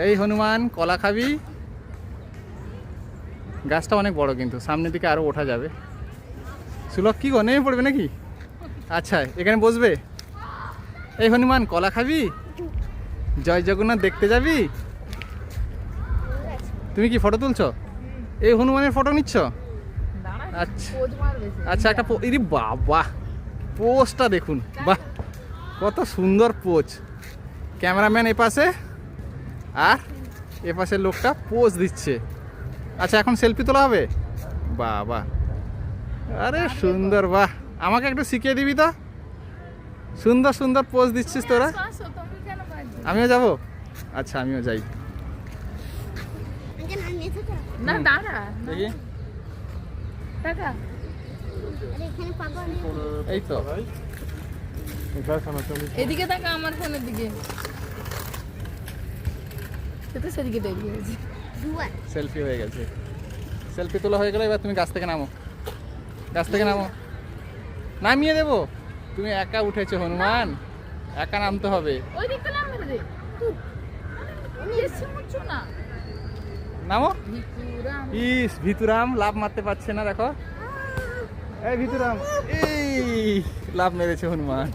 এই হনুমান কলা খাবি। গাছটা অনেক বড়, কিন্তু সামনের দিকে আরো ওঠা যাবে। সুলভ কি গো, নেমে পড়বে নাকি? আচ্ছা, এখানে বসবে। এই হনুমান কলা খাবি? জয় জগন্নাথ দেখতে যাবি? তুমি কি ফটো তুলছো? এই হনুমানের ফটো নিচ্ছ? আচ্ছা আচ্ছা, একটা ইরি বাবা, পোজটা দেখুন, বাহ কত সুন্দর পোজ। ক্যামেরাম্যান এপাশে আর এপাশের লোকটা পোজ দিচ্ছে। আচ্ছা, এখন সেলফি তোলা হবে? বাহ বাহ, আরে সুন্দর, বাহ। আমাকে একটু শিখিয়ে দিবি তো, সুন্দর সুন্দর পোজ দিচ্ছিস তোরা। আমিও যাব? আচ্ছা, আমিও যাই। না দাঁড়া, দেখি টাকা এই তো, এদিকে তাকা, আমার ফোনের দিকে। সেটা সেদিকে দেখে গেছে। সেলফি হয়ে গেছে। সেলফি তোলা হয়ে গেলে এবার তুমি গাছ থেকে নামো, গাছ থেকে নামো। নামিয়ে দেবো? তুমি একা উঠেছো হনুমান, একা নামতে হবে। ওই দিকটা নামবে রে এসে মুচ্ছো না। নামো। ভিতুরাম ইস, ভিতুরাম লাভ মারতে পারছে না, দেখো। এই ভিতুরাম, এই লাভ মেরেছে হনুমান।